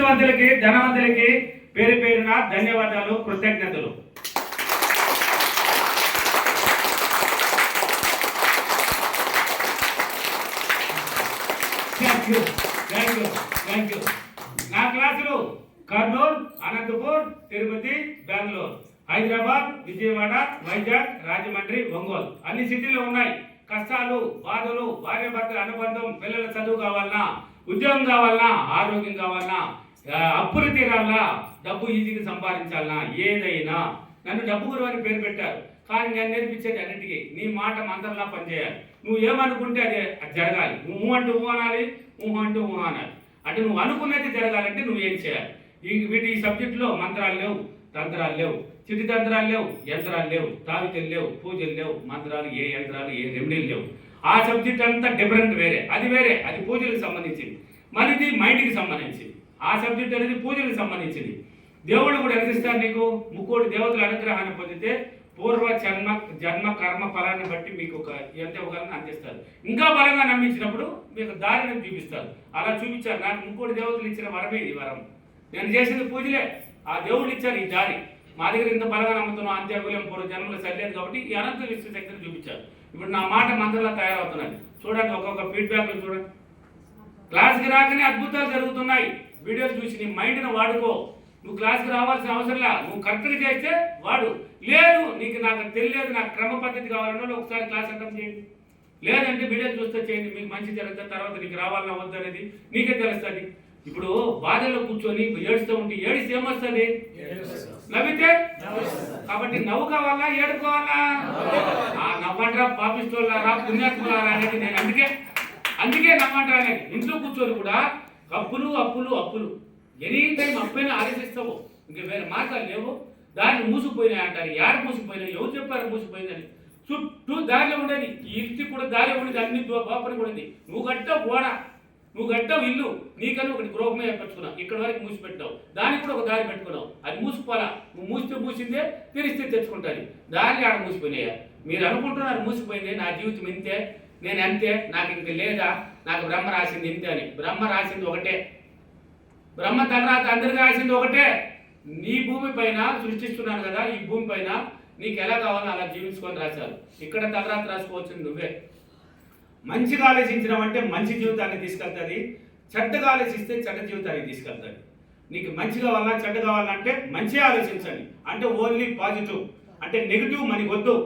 అదృష్టవంతులకి ధనవంతులకి పేరు పేరున ధన్యవాదాలు, కృతజ్ఞతలు. Thank you. నా క్లాసులు కర్నూలు, అనంతపూర్, తిరుపతి, బెంగళూరు, హైదరాబాద్, విజయవాడ, వైజాగ్, రాజమండ్రి, ఒంగోలు అన్ని సిటీలో ఉన్నాయి. కష్టాలు, బాధలు, భార్య భర్తల అనుబంధం, పిల్లల చదువు కావాలన్నా, ఉద్యోగం కావాలన్నా, ఆరోగ్యం కావాలన్నా, అప్పులు తీరాలన్నా, డబ్బు ఈజీగా సంపాదించాలన్నా, ఏదైనా నన్ను డబ్బు గురువు అని పేరు పెట్టారు. కానీ నేను నేర్పించేది అన్నిటికీ నీ మాట మంత్రంలా పనిచేయాలి. నువ్వు ఏమనుకుంటే అది జరగాలి. నువ్వు అంటే ఊహ అనాలి, ఊహ అంటే ఊహ అనాలి. అంటే నువ్వు అనుకున్నది జరగాలంటే నువ్వు ఏం చేయాలి? ఈ సబ్జెక్టులో మంత్రాలు లేవు, తంత్రాలు లేవు, చిటి తంత్రాలు లేవు, యంత్రాలు లేవు, తావితలు లేవు, పూజలు లేవు, మంత్రాలు ఏ యంత్రాలు ఏ రెమెడీలు లేవు. ఆ సబ్జెక్ట్ అంతా డిఫరెంట్, వేరే. అది వేరే, అది పూజలకు సంబంధించింది. మనది మైండ్కి సంబంధించింది. ఆ సబ్జెక్ట్ అనేది పూజలకు సంబంధించింది. దేవుళ్ళు కూడా ఎదిరిస్తారు నీకు. ముక్కోటి దేవతల అనుగ్రహాన్ని పొందితే పూర్వ జన్మ కర్మ ఫలాన్ని బట్టి మీకు ఎంత ఇవ్వగలని అందిస్తారు. ఇంకా బలంగా నమ్మించినప్పుడు మీకు దారిని చూపిస్తారు. అలా చూపించారు. నాకు ముక్కోటి దేవతలు ఇచ్చిన వరమే ఇది వరం. నేను చేసింది పూజలే, ఆ దేవుళ్ళు ఇచ్చారు ఈ దారి. మా దగ్గర ఇంత బలంగా నమ్ముతున్నాం, అంత్యకులం పూర్వ జన్మలో సరిలేదు కాబట్టి ఈ అనంత విశ్వ శక్తిని చూపించారు. ఇప్పుడు నా మాట మంత్రంలా తయారవుతున్నాయి. చూడండి, ఒక్కొక్క ఫీడ్బ్యాక్లు చూడండి. క్లాస్కి రాకనే అద్భుతాలు జరుగుతున్నాయి. వీడియోలు చూసి నీ మైండ్ని వాడుకో. నువ్వు క్లాస్కి రావాల్సిన అవసరంలా, నువ్వు కరెక్ట్గా చేస్తే వాడు. లేదు నాకు తెలియదు, నాకు క్రమ పద్ధతి కావాలన్నా ఒకసారి క్లాస్ అటెండ్ చేయండి. లేదంటే వీడియో చూస్తే చేయండి, మీకు మంచి జరుగుతుంది. తర్వాత నీకు రావాలన్నా వద్దు అనేది నీకే తెలుస్తుంది. ఇప్పుడు బాధల్లో కూర్చొని ఏడుస్తూ ఉంటే ఏడిస్తే ఏమొస్తుంది? నవ్వితే. కాబట్టి నవ్వు కావాలా, ఏడుకోవాలా? నవ్వంటారా పాపిస్తోళ్ళారా, పుణ్యాత్ములారా అనేది నేను అందుకే నవ్వంటారా అనేది. ఇంట్లో కూర్చొని కూడా అప్పులు అప్పులు అప్పులు ఎనీ టైం అప్పైనా ఆలోచిస్తావు. ఇంకా వేరే మార్గాలు లేవు. దాన్ని మూసిపోయినాయి అంటారు. యారు మూసిపోయినాయి? ఎవరు చెప్పారు మూసిపోయిందని? చుట్టూ దారిలో ఉండేది. ఈ ఇంటికి కూడా దారిలో ఉండేది, అన్ని బాపని కూడా ఉంది. నువ్వు కట్టావు గోడ, నువ్వు కట్టావు ఇల్లు, నీకని ఒకటి గృహమే ఏర్పరచుకున్నావు. ఇక్కడ వరకు మూసి పెట్టావు, దానికి కూడా ఒక దారి పెట్టుకున్నావు. అది మూసిపోలా. నువ్వు మూసితే మూసిందే, తెరిస్తే తెచ్చుకుంటుంది. దాన్ని ఆడ మూసిపోయినాయా? మీరు అనుకుంటున్నారు మూసిపోయింది, నా జీవితం ఇంతే, నేను అంతే, నాకు ఇంక లేదా, నాకు బ్రహ్మ రాసింది ఇంతే అని. బ్రహ్మ రాసింది ఒకటే. బ్రహ్మ తర్వాత అందరికీ రాసింది ఒకటే. నీ భూమి పైన సృష్టిస్తున్నాను కదా, ఈ భూమి పైన నీకు ఎలా కావాలో అలా జీవించుకొని రాశారు. ఇక్కడ తర్వాత రాసుకోవచ్చు నువ్వే. మంచిగా ఆలోచించినావంటే మంచి జీవితాన్ని తీసుకెళ్తుంది, చెడ్డగా ఆలోచిస్తే చెడ్డ జీవితాన్ని తీసుకెళ్తుంది. నీకు మంచి కావాలా చెడ్డ కావాలంటే మంచిగా ఆలోచించండి. అంటే ఓన్లీ పాజిటివ్, అంటే నెగిటివ్ మనకి వద్దు.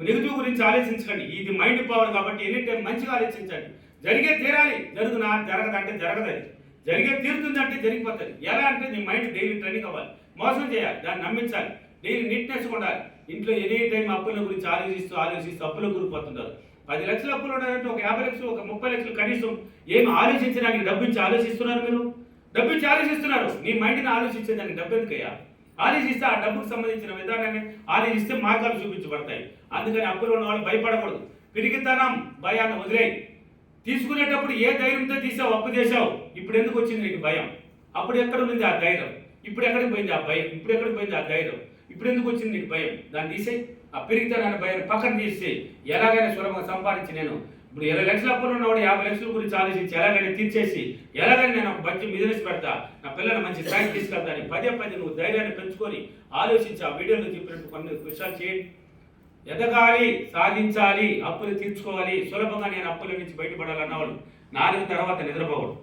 నెగిటివ్ గురించి ఆలోచించండి. ఇది మైండ్ పవర్ కాబట్టి ఎనీ టైం మంచిగా ఆలోచించండి. జరిగే తీరాలి, జరగదంటే జరగదు. జరిగే తీరుతుందంటే జరిగిపోతుంది. ఎలా అంటే నీ మైండ్ డైలీ ట్రైనింగ్ అవ్వాలి. మోసం చేయాలి, దాన్ని నమ్మించాలి, డైలీ నీట్నెస్ ఉండాలి. ఇంట్లో ఎనీ టైం అప్పుల గురించి ఆలోచిస్తూ అప్పుల గురిపోతుంటారు. 10 లక్షల అప్పులు ఉన్నాయంటే ఒక 50 లక్షలు, ఒక 30 లక్షలు కనీసం ఏమి ఆలోచించడానికి డబ్బు ఇచ్చి ఆలోచిస్తున్నారు. మీరు డబ్బు ఇచ్చి ఆలోచిస్తున్నారు. నీ మైండ్ని ఆలోచించేదానికి డబ్బు ఎందుకయ్యా? ఆలోచిస్తే ఆ డబ్బుకు సంబంధించిన విధానాన్ని ఆలోచిస్తే మార్గాలు చూపించబడతాయి. అందుకని అప్పులు ఉన్న వాళ్ళు భయపడకూడదు. పిరికితనం భయాన్ని వదిలేయి. తీసుకునేటప్పుడు ఏ ధైర్యంతో తీసావు, అప్పు చేసావు, ఇప్పుడు ఎందుకు వచ్చింది నీకు భయం? అప్పుడు ఎక్కడ ఉంది ఆ ధైర్యం? ఇప్పుడు ఎక్కడికి పోయింది ఆ భయం? ఇప్పుడు ఎక్కడికి పోయింది ఆ ధైర్యం? ఇప్పుడు ఎందుకు వచ్చింది నీకు భయం? దాన్ని తీసేయి. ఆ పెరిగితనాన్ని భయం పక్కన తీసి ఎలాగైనా సులభంగా సంపాదించి నేను ఇప్పుడు 20 లక్షల అప్పులు ఉన్నవాడు 50 లక్షల గురించి ఆలోచించి ఎలాగైనా తీర్చేసి ఎలాగైనా నేను ఒక మంచి బిజినెస్ పెడతా, నా పిల్లలు మంచి స్థాయికి తీసుకెళ్తాను. పదే నువ్వు ధైర్యాన్ని పెంచుకొని ఆలోచించి ఆ వీడియోలో చెప్పినట్టు కొన్ని విషయాలు చేయండి. ఎదగాలి, సాధించాలి, అప్పులు తీర్చుకోవాలి, సులభంగా నేను అప్పుల నుంచి బయటపడాలన్నవాడు 4 తర్వాత నిద్రపోకూడదు.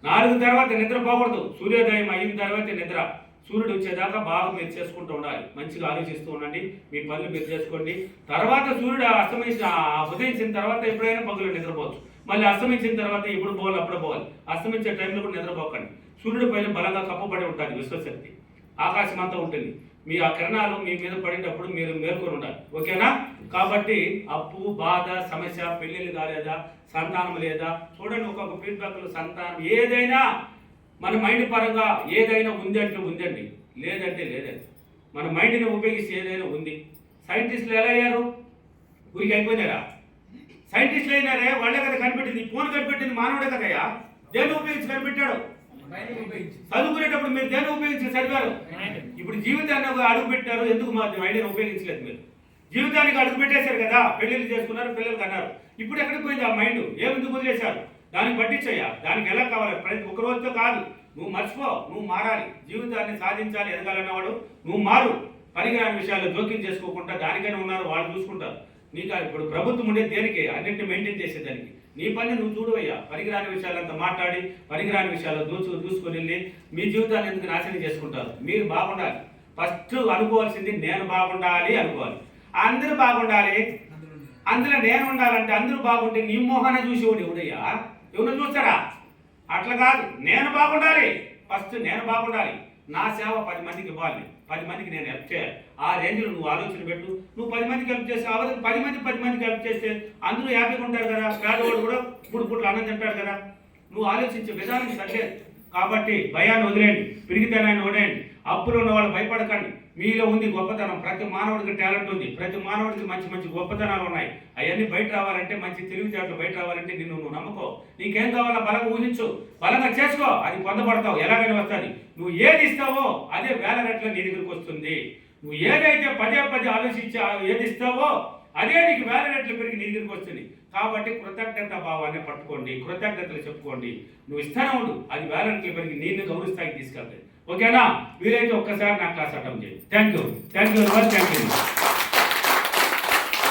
4 తర్వాత నిద్రపోకూడదు. సూర్యోదయం అయిన తర్వాత నిద్ర. సూర్యుడు వచ్చేదాకా బాగా మీరు చేసుకుంటూ ఉండాలి. మంచిగా ఆలోచిస్తూ ఉండండి, మీ పనులు మీరు చేసుకోండి. తర్వాత సూర్యుడు ఉదయించిన తర్వాత ఎప్పుడైనా పగులు నిద్రపోవచ్చు. మళ్ళీ అస్తమించిన తర్వాత ఎప్పుడు పోవాలి అప్పుడు పోవాలి. అస్తమించే టైంలో కూడా నిద్రపోకండి. సూర్యుడి పైన బలంగా కప్పబడి ఉంటుంది విశ్వశక్తి, ఆకాశం అంతా ఉంటుంది. మీ ఆ కిరణాలు మీ మీద పడేటప్పుడు మీరు మేల్కొని ఉండాలి. ఓకేనా? కాబట్టి అప్పు, బాధ, సమస్య, పెళ్ళిళ్ళు కాలేదా, సంతానం లేదా, చూడండి ఒక్కొక్క ఫీడ్బ్యాక్లో సంతానం ఏదైనా మన మైండ్ పరంగా ఏదైనా ఉంది అంటే ఉందండి, లేదంటే లేదండి. మన మైండ్ని ఉపయోగిస్తే ఏదైనా ఉంది. సైంటిస్టులు ఎలా అయ్యారు? ఊరికి అయిపోయినారా? సైంటిస్టులు అయినారే, వాళ్ళే కదా కనిపెట్టింది. ఫోన్ కనిపెట్టింది మానవుడే కదయ్యా. దేన్ని ఉపయోగించి కనిపెట్టాడు? చదువుకునేటప్పుడు మీరు దేన్ని ఉపయోగించి చదివారు? ఇప్పుడు జీవితాన్ని అడుగు పెట్టారు, ఎందుకు మా మైండ్ని ఉపయోగించలేదు? మీరు జీవితానికి అడుగు పెట్టేశారు కదా, పెళ్ళిళ్ళు చేసుకున్నారు, పిల్లలు కన్నారు. ఇప్పుడు ఎక్కడికి పోయింది ఆ మైండ్? ఏమెందుకు వదిలేశారు? దానికి పట్టించయ్యా. దానికి ఎలా కావాలి? ప్రతి ఒక్క రోజుతో కాదు, నువ్వు మర్చిపో, నువ్వు మారాలి, జీవితాన్ని సాధించాలి, ఎదగాలన్నవాడు నువ్వు మారు. పనికిరాని విషయాలు జోక్యం చేసుకోకుండా దానికైనా ఉన్నారు, వాళ్ళు చూసుకుంటారు. నీకు ఇప్పుడు ప్రభుత్వం ఉండే దేనికి, అన్నింటిని మెయింటైన్ చేసేదానికి. నీ పని నువ్వు చూడవయ్యా. పనికిరాని విషయాలంతా మాట్లాడి పనికిరాని విషయాలు దూసుకొని వెళ్ళి మీ జీవితాన్ని ఎందుకు నాశనం చేసుకుంటారు? మీరు బాగుండాలి. ఫస్ట్ అనుకోవాల్సింది నేను బాగుండాలి అనుకోవాలి. అందరూ బాగుండాలి, అందులో నేను ఉండాలంటే అందరూ బాగుంటే నీ మోహాన్ని చూసేవాడు ఎవడయ్యా? ఎవరు చూస్తారా? అట్లా కాదు, నేను బాగుండాలి. ఫస్ట్ నేను బాగుండాలి. నా సేవ 10 మందికి ఇవ్వాలి, 10 మందికి నేను హెల్ప్ చేయాలి. ఆ రేంజ్లో నువ్వు ఆలోచన పెట్టు. నువ్వు 10 మందికి హెల్ప్ చేస్తే అవతల 10 మందికి హెల్ప్ చేస్తే అందరూ హ్యాపీగా ఉంటారు కదా. పేదవాడు కూడా 3 పూట్ల అన్నం తింటాడు కదా. నువ్వు ఆలోచించే విధానం సరిలేదు. కాబట్టి భయాన్ని వదిలేయండి, పిరిగితనాన్ని వదిలేయండి. అప్పులు ఉన్న వాళ్ళు భయపడకండి. మీలో ఉంది గొప్పతనం. ప్రతి మానవుడికి టాలెంట్ ఉంది, ప్రతి మానవుడికి మంచి మంచి గొప్పతనాలు ఉన్నాయి. అవన్నీ బయట రావాలంటే, మంచి తెలివితేటలు బయట రావాలంటే నువ్వు నమ్ముకో. నీకేం కావాలో బలంగా ఊహించు, బలంగా చేసుకో, అది పొందబడతావు. ఎలాగైనా వస్తుంది. నువ్వు ఏది ఇస్తావో అదే వేల రెట్ల నీ దగ్గరికి వస్తుంది. నువ్వు ఏదైతే పదే ఆలోచించి ఏది ఇస్తావో అదే నీకు వేల రెట్లు పెరిగి నీ దగ్గరికి వస్తుంది. కాబట్టి కృతజ్ఞత భావాన్ని పట్టుకోండి, కృతజ్ఞతలు చెప్పుకోండి. నువ్వు ఇస్తానే ఉండు, అది వేల రెట్లు పెరిగి నేను గౌరవస్థాయికి తీసుకెళ్తాయి. ఓకేనా? వీలైతే ఒక్కసారి నా క్లాస్ అటెండ్ చేయండి. Thank you very much. Thank you.